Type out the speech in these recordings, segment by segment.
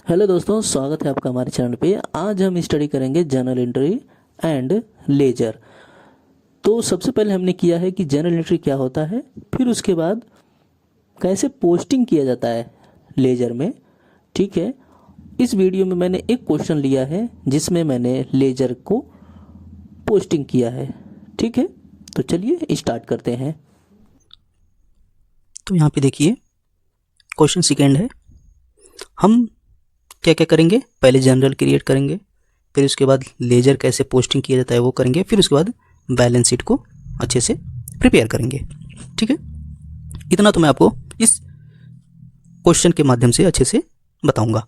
Hello दोस्तों, स्वागत है आपका हमारे चैनल पे। आज हम स्टडी करेंगे जर्नल एंट्री एंड लेजर। तो सबसे पहले हमने किया है कि जर्नल एंट्री क्या होता है, फिर उसके बाद कैसे पोस्टिंग किया जाता है लेजर में। ठीक है, इस वीडियो में मैंने एक क्वेश्चन लिया है जिसमें मैंने लेजर को पोस्टिंग किया है। ठीक है, तो चलिए स्टार्ट करते हैं। तो यहाँ पे देखिए क्वेश्चन सेकेंड है। हम क्या क्या करेंगे, पहले जनरल क्रिएट करेंगे, फिर उसके बाद लेजर कैसे पोस्टिंग किया जाता है वो करेंगे, फिर उसके बाद बैलेंस शीट को अच्छे से प्रिपेयर करेंगे। ठीक है, इतना तो मैं आपको इस क्वेश्चन के माध्यम से अच्छे से बताऊंगा।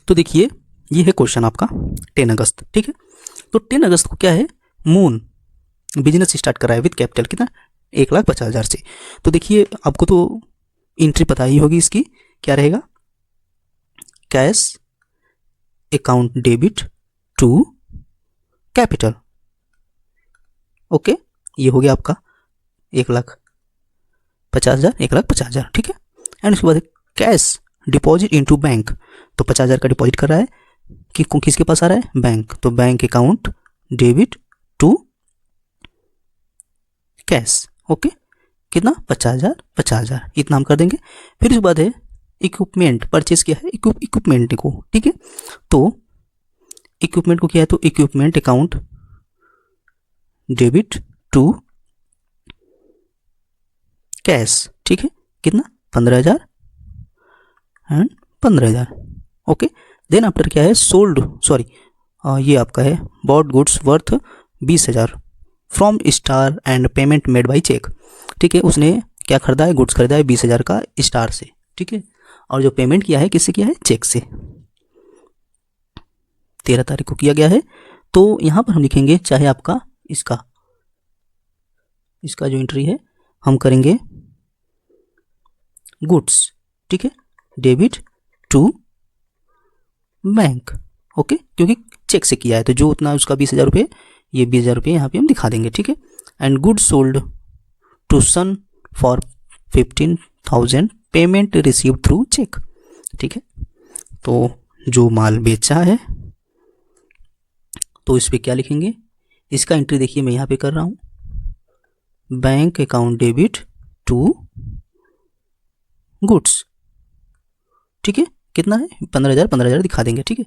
तो देखिए ये है क्वेश्चन आपका 10 अगस्त। ठीक है, तो 10 अगस्त को क्या है, मून बिजनेस स्टार्ट करा है विद कैपिटल कितना, 1,50,000 से। तो देखिए आपको तो एंट्री पता ही होगी इसकी, क्या रहेगा, cash account debit to capital. Okay, ये हो गया आपका 1,50,000, 1,50,000। ठीक है, एंड उसके बाद कैश डिपॉजिट इनटू बैंक, तो 50,000 का डिपॉजिट कर रहा है कि किसके पास आ रहा है, बैंक, तो bank account debit to cash. Okay, कितना, 50,000 50,000 इतना हम कर देंगे। फिर उसके बाद है इक्विपमेंट, परचेज किया है इक्विपमेंट को। ठीक है, तो इक्विपमेंट को क्या है, तो equipment account debit to cash. ठीक है, कितना, 15,000 एंड 15,000। ओके, देन आफ्टर क्या है, सोल्ड, सॉरी ये आपका है bought goods worth 20,000 from star and payment made by cheque. ठीक है, उसने क्या खरीदा है, गुड्स खरीदा है 20,000 का स्टार से। ठीक है, और जो पेमेंट किया है किससे किया है, चेक से, 13 तारीख को किया गया है। तो यहाँ पर हम लिखेंगे, चाहे आपका इसका जो एंट्री है हम करेंगे गुड्स। ठीक है, डेबिट टू बैंक। ओके, क्योंकि चेक से किया है तो जो उतना उसका 20,000 रुपये, ये 20,000 रुपये यहाँ पे हम दिखा देंगे। ठीक है, and goods sold to son for 15,000 payment receive through cheque. ठीक है, तो जो माल बेचा है तो इस पर क्या लिखेंगे, इसका एंट्री देखिए मैं यहाँ पे कर रहा हूँ, bank account debit to goods. ठीक है, कितना है, 15,000 15,000 दिखा देंगे। ठीक है,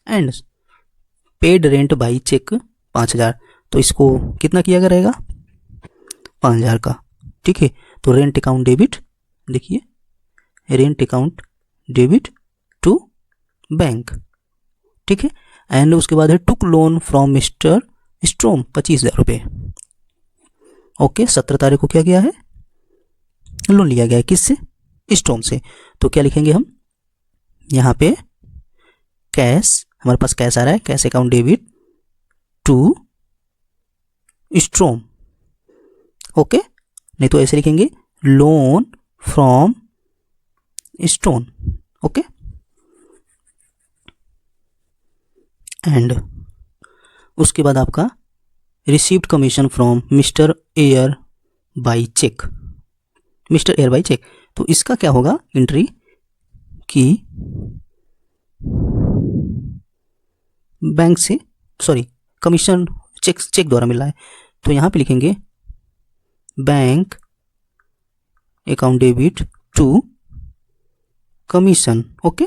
and paid rent by cheque 5,000, तो इसको कितना किया गया रहेगा, 5,000 का। ठीक है, तो रेंट अकाउंट डेबिट, देखिए rent account debit to bank. ठीक है, एंड उसके बाद है took loan from mister Strom 25,000 रुपये। ओके, 17 तारीख को क्या किया है, लोन लिया गया है किससे, स्ट्रोम से। तो क्या लिखेंगे हम यहाँ पे, कैश, हमारे पास कैश आ रहा है, cash account debit to Strom. Okay, नहीं तो ऐसे लिखेंगे loan from Stone. Okay, and उसके बाद आपका received commission from mister Air by cheque, mister Air by cheque. तो इसका क्या होगा एंट्री कि बैंक से, सॉरी कमीशन चेक द्वारा मिला है, तो यहाँ पे लिखेंगे bank account debit to commission. Okay,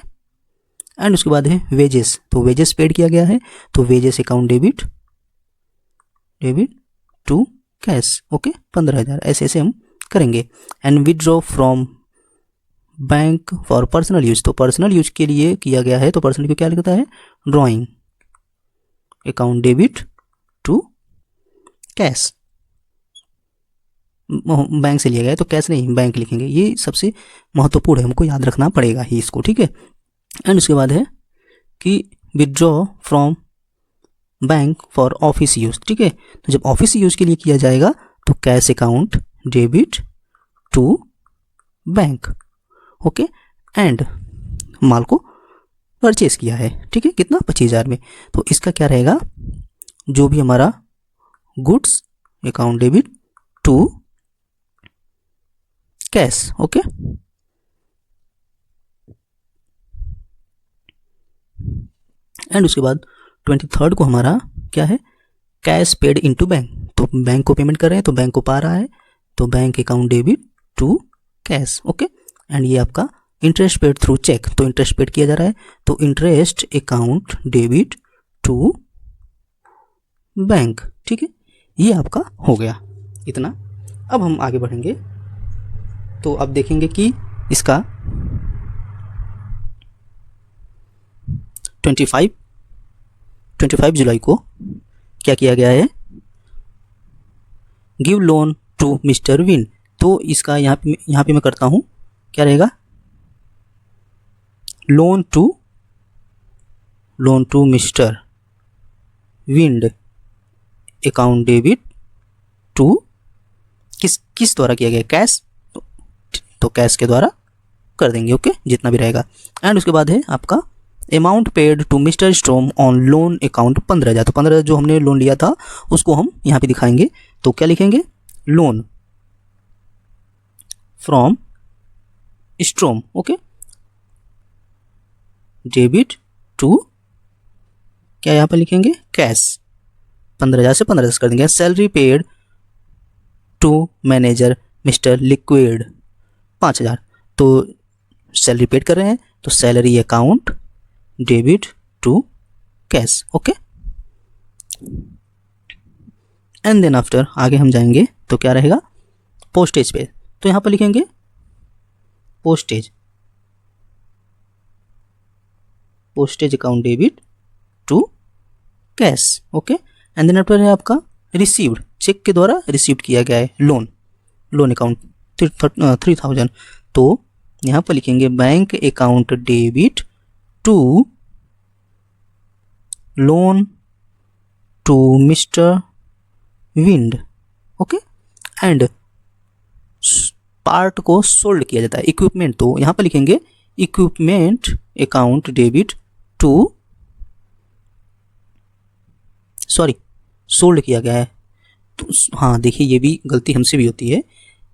and उसके बाद है वेजेस, तो वेजेस पेड किया गया है, तो wages account debit to cash. Okay, 15,000, ऐसे ऐसे हम करेंगे। And withdraw from bank for personal use, तो पर्सनल यूज के लिए किया गया है, तो पर्सनल को क्या लिखता है, drawing account debit to cash. Bank से लिया गया है तो कैश नहीं, बैंक लिखेंगे, ये सबसे महत्वपूर्ण है, हमको याद रखना पड़ेगा ही इसको। ठीक है, एंड उसके बाद है कि withdraw from bank for office use. ठीक है, तो जब ऑफिस यूज के लिए किया जाएगा तो cash account debit to bank. Okay, and माल को परचेज किया है। ठीक है, कितना, 25,000 में, तो इसका क्या रहेगा, जो भी हमारा goods account debit to cash. Okay, and उसके बाद 23rd को हमारा क्या है, कैश पेड इनटू बैंक, तो बैंक को पेमेंट कर रहे हैं तो बैंक को पा रहा है, तो bank account debit to cash. Okay, and ये आपका इंटरेस्ट पेड थ्रू चेक, तो इंटरेस्ट पेड किया जा रहा है, तो interest account debit to bank. ठीक है, ये आपका हो गया इतना। अब हम आगे बढ़ेंगे तो अब देखेंगे कि इसका 25 जुलाई को क्या किया गया है, give loan to mister Win. तो इसका यहाँ पे मैं करता हूँ, क्या रहेगा, loan to mister Wind account debit to किस द्वारा किया गया, कैश, तो कैश के द्वारा कर देंगे। ओके, जितना भी रहेगा। एंड उसके बाद है आपका amount paid to mister Strom on loan account 15,000, तो 15,000 जो हमने लोन लिया था उसको हम यहाँ पे दिखाएंगे, तो क्या लिखेंगे, loan from Strom, okay, debit to, क्या यहाँ पर लिखेंगे, कैश, 15,000 से 15,000 कर देंगे। Salary paid to manager mister Liquid 5,000, तो सैलरी पेड कर रहे हैं तो salary account debit to cash. Okay, and then after आगे हम जाएंगे तो क्या रहेगा, पोस्टेज पे, तो यहाँ पर लिखेंगे postage account debit to cash. Okay, and then after है आपका रिसीव्ड, चेक के द्वारा रिसीव्ड किया गया है लोन अकाउंट 3,000, तो यहाँ पर लिखेंगे bank account debit to loan to mister Wind. Okay, and part को सोल्ड किया जाता है, इक्विपमेंट, तो यहाँ पर लिखेंगे equipment account debit to, sorry, sold किया गया है, तो हाँ देखिए ये भी गलती हमसे भी होती है,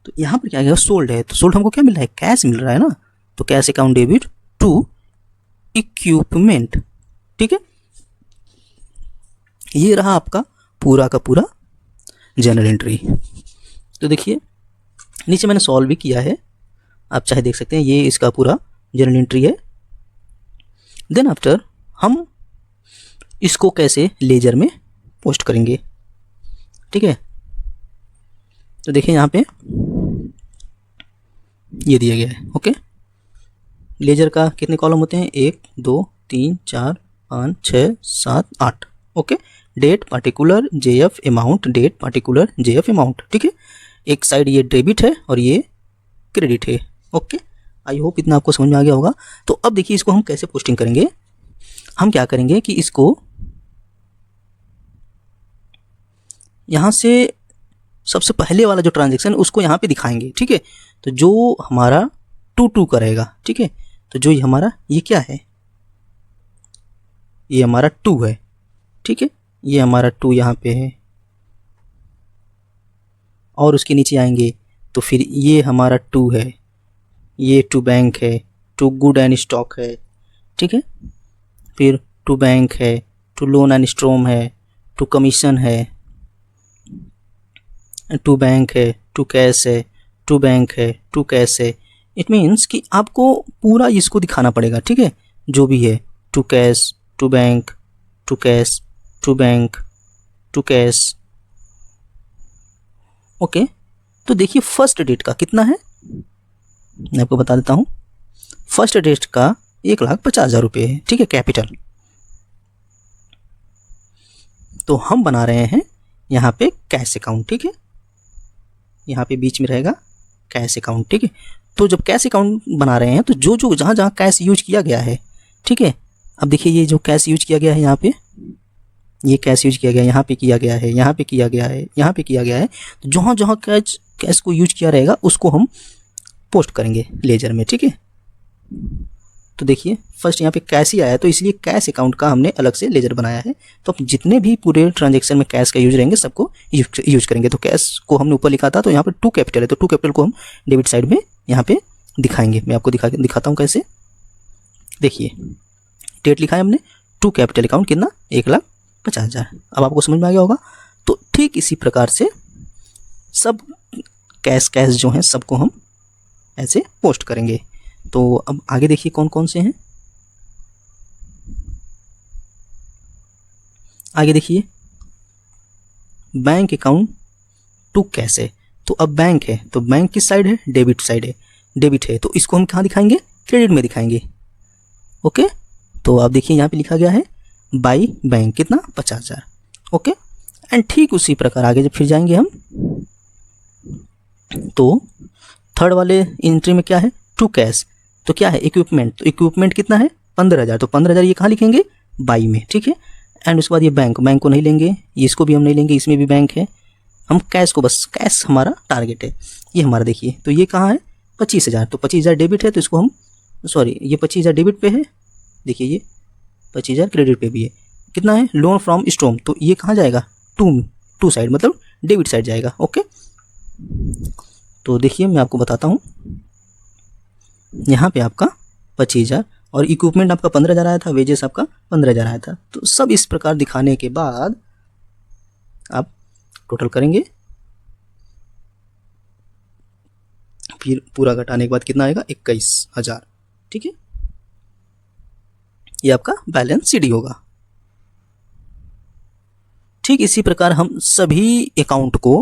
तो यहाँ पर क्या गया, सोल्ड है, तो सोल्ड हमको क्या मिल रहा है, कैश मिल रहा है ना, तो cash account debit to equipment. ठीक है, ये रहा आपका पूरा का पूरा जनरल एंट्री। तो देखिए नीचे मैंने सॉल्व भी किया है, आप चाहे देख सकते हैं, ये इसका पूरा जनरल एंट्री है। देन आफ्टर हम इसको कैसे लेजर में पोस्ट करेंगे, ठीक है, तो देखिए यहाँ पे ये दिया गया है। ओके, लेजर का कितने कॉलम होते हैं, 1 2 3 4 5 6 7 8। Okay, date particular JF amount, date particular JF amount. ठीक है, एक साइड ये डेबिट है और ये क्रेडिट है। ओके, आई होप इतना आपको समझ में आ गया होगा। तो अब देखिए इसको हम कैसे पोस्टिंग करेंगे, हम क्या करेंगे कि इसको यहाँ से सबसे पहले वाला जो ट्रांजैक्शन उसको यहाँ पे दिखाएंगे। ठीक है, तो जो हमारा 2 करेगा, ठीक है, तो जो ये हमारा ये क्या है, ये हमारा 2 है। ठीक है, ये हमारा 2 यहाँ पे है, और उसके नीचे आएंगे तो फिर ये हमारा 2 है, ये टू बैंक है, टू गुड एंड स्टॉक है। ठीक है, फिर टू बैंक है, टू लोन एंड स्ट्रोम है, टू कमीशन है, टू बैंक है, टू कैश है, टू बैंक है, टू कैश है। इट मीन्स कि आपको पूरा इसको दिखाना पड़ेगा। ठीक है, जो भी है, to cash, to bank, to cash, to bank, to cash. Okay, तो देखिए फर्स्ट डेट का कितना है, मैं आपको बता देता हूँ। फर्स्ट डेट का 1,50,000 रुपये है। ठीक है, कैपिटल। तो हम बना रहे हैं यहाँ पे कैश अकाउंट। ठीक है, यहाँ पे बीच में रहेगा कैश अकाउंट। ठीक है, तो जब कैश अकाउंट बना रहे हैं तो जो जो जहाँ जहाँ कैश यूज किया गया है, ठीक है, अब देखिए ये जो कैश यूज किया गया है यहाँ पे, ये कैश यूज किया गया है, यहाँ पे किया गया है, यहाँ पे किया गया है, यहाँ पे किया गया है, तो जहाँ जहाँ कैश को यूज किया रहेगा उसको हम पोस्ट करेंगे लेजर में। ठीक है, तो देखिए फर्स्ट यहाँ पे कैश ही आया, तो इसलिए कैश अकाउंट का हमने अलग से लेजर बनाया है। तो अब जितने भी पूरे ट्रांजैक्शन में कैश का यूज रहेंगे सबको यूज करेंगे। तो कैश को हमने ऊपर लिखा था, तो यहाँ पे 2 कैपिटल है, तो 2 कैपिटल को हम डेबिट साइड में यहाँ पे दिखाएंगे। मैं आपको दिखाता हूँ कैसे। देखिए डेट लिखा है हमने टू कैपिटल अकाउंट कितना 1,50,000। अब आपको समझ में आ गया होगा। तो ठीक इसी प्रकार से सब कैश जो हैं सबको हम ऐसे पोस्ट करेंगे। तो अब आगे देखिए कौन कौन से हैं। आगे देखिए बैंक अकाउंट टू कैश है। तो अब बैंक है तो बैंक किस साइड है, डेबिट साइड है, डेबिट है तो इसको हम कहाँ दिखाएंगे, क्रेडिट में दिखाएंगे। ओके, तो आप देखिए यहाँ पे लिखा गया है बाई बैंक कितना 50,000। ओके, एंड ठीक उसी प्रकार आगे जब फिर जाएंगे हम तो थर्ड वाले एंट्री में क्या है, टू कैश। तो क्या है इक्विपमेंट, तो इक्विपमेंट कितना है 15,000। तो 15,000 ये कहाँ लिखेंगे, बाई में, ठीक है। एंड उसके बाद ये बैंक को नहीं लेंगे, ये इसको भी हम नहीं लेंगे, इसमें भी बैंक है। हम कैश को बस, कैश हमारा टारगेट है। ये हमारा देखिए तो ये कहाँ है 25,000। तो 25,000 डेबिट है तो इसको हम सॉरी ये 25,000 डेबिट पे है, देखिए ये 25,000 क्रेडिट पे भी है। कितना है लोन फ्रॉम स्टॉर्म, तो ये कहाँ जाएगा टू साइड मतलब डेबिट साइड जाएगा। ओके, तो देखिए मैं आपको बताता हूँ, यहाँ पे आपका 25,000 और इक्विपमेंट आपका 15,000 आया था, वेजेस आपका 15,000 आया था। तो सब इस प्रकार दिखाने के बाद आप टोटल करेंगे, फिर पूरा घटाने के बाद कितना आएगा 21,000, ठीक है। ये आपका बैलेंस सीडी होगा। ठीक इसी प्रकार हम सभी अकाउंट को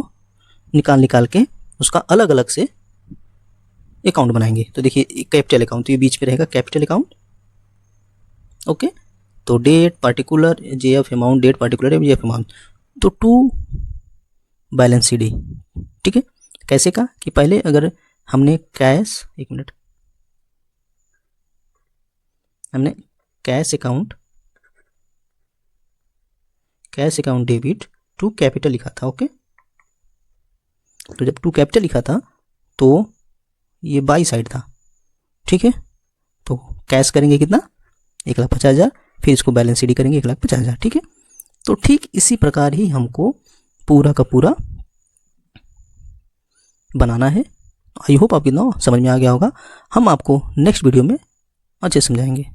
निकाल के उसका अलग अलग से अकाउंट बनाएंगे। तो देखिए कैपिटल अकाउंट, तो ये बीच में रहेगा कैपिटल अकाउंट। ओके, तो date particular JF amount, date particular JF amount, तो टू बैलेंस सीडी, ठीक है। कैसे का कि पहले अगर हमने कैश, एक मिनट, हमने cash account debit to capital लिखा था। ओके, तो जब टू कैपिटल लिखा था तो ये बाई साइड था, ठीक है। तो कैश करेंगे कितना 1,50,000, फिर इसको बैलेंस सीडी करेंगे 1,50,000, ठीक है। तो ठीक इसी प्रकार ही हमको पूरा का पूरा बनाना है। आई होप आपको समझ में आ गया होगा। हम आपको नेक्स्ट वीडियो में अच्छे समझाएंगे।